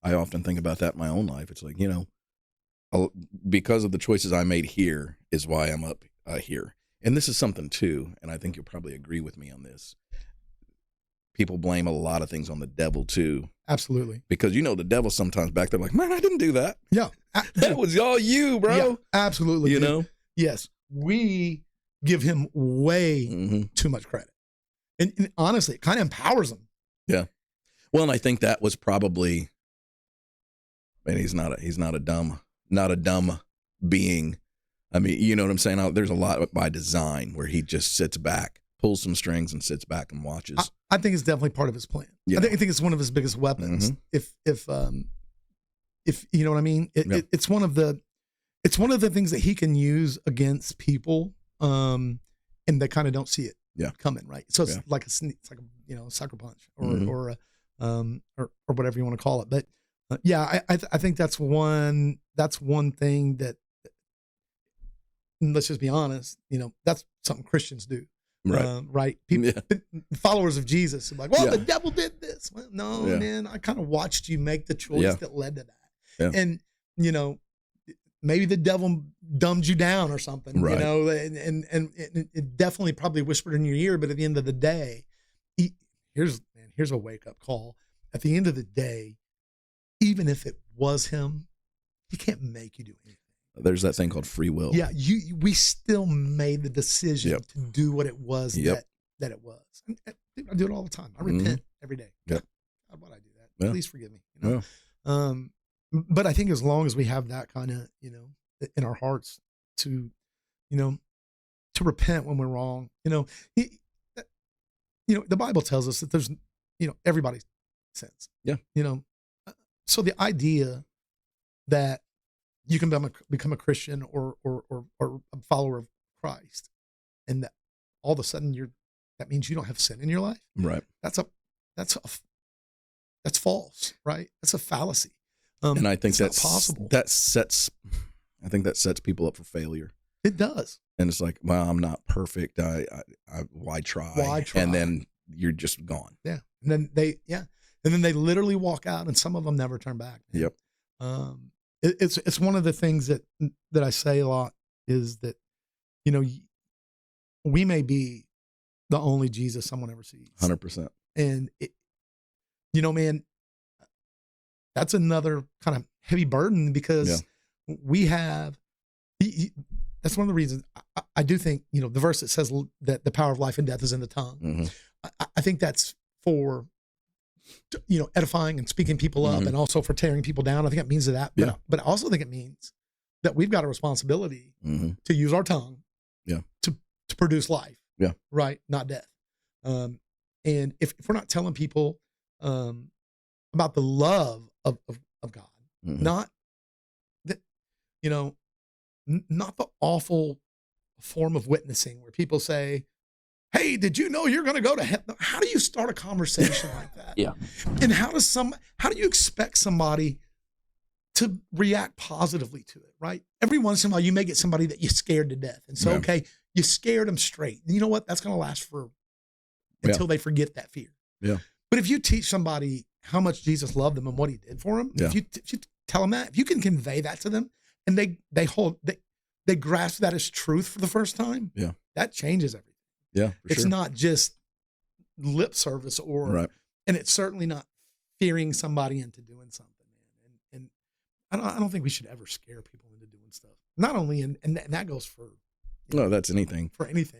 I often think about that in my own life. It's like, because of the choices I made here is why I'm up here. And this is something too, and I think you'll probably agree with me on this. People blame a lot of things on the devil too. Absolutely. Because the devil sometimes back there like, man, I didn't do that. Yeah. That was all you, bro. Yeah, absolutely. You know? Yes. We give him way too much credit. And honestly, it kind of empowers him. Yeah. Well, and I think that was probably, man, he's not a dumb being. I mean, you know what I'm saying? There's a lot by design where he just sits back, pulls some strings and sits back and watches. I think it's definitely part of his plan. Yeah. I think it's one of his biggest weapons. If you know what I mean, it's one of the things that he can use against people, and they kind of don't see it coming, right? So it's like a sucker punch or whatever you want to call it. But I think that's one thing that, let's just be honest, that's something Christians do. Right. People, followers of Jesus are like, well, the devil did this. Well, no, man, I kind of watched you make the choice that led to that. Yeah. And, maybe the devil dumbed you down or something, right. And it definitely probably whispered in your ear. But at the end of the day, here's a wake up call. At the end of the day, even if it was him, he can't make you do anything. There's that thing called free will. Yeah, we still made the decision to do what it was that it was. And I do it all the time. I repent every day. Yep. God, why'd I do that? Yeah. Please forgive me. But I think as long as we have that kind of, in our hearts to repent when we're wrong, the Bible tells us that there's, everybody sins. Yeah. So the idea that you can become a Christian or a follower of Christ, and that all of a sudden that means you don't have sin in your life. Right. That's false, right? That's a fallacy. And I think that's possible. I think that sets people up for failure. It does. And it's like, well, I'm not perfect. Why try? Why try? And then you're just gone. Yeah. And then they literally walk out, and some of them never turn back. Yep. It's one of the things that I say a lot is that, we may be the only Jesus someone ever sees. 100%. And man, that's another kind of heavy burden because we have, that's one of the reasons I do think, the verse that says that the power of life and death is in the tongue. I think that's for, edifying and speaking people up, and also for tearing people down. I think it means that. But I also think it means that we've got a responsibility to use our tongue to produce life. Yeah. Right. Not death. And if we're not telling people about the love of God, not that, not the awful form of witnessing where people say, hey, did you know you're going to go to heaven? How do you start a conversation like that? Yeah. And how do you expect somebody to react positively to it, right? Every once in a while, you may get somebody that you scared to death. And so, okay, you scared them straight. And you know what? That's going to last until they forget that fear. Yeah. But if you teach somebody how much Jesus loved them and what he did for them, if you tell them that, if you can convey that to them, and they grasp that as truth for the first time, that changes everything. Yeah, it's not just lip service and it's certainly not fearing somebody into doing something. And I don't think we should ever scare people into doing stuff. Not only, and that goes for, no, that's anything. For anything.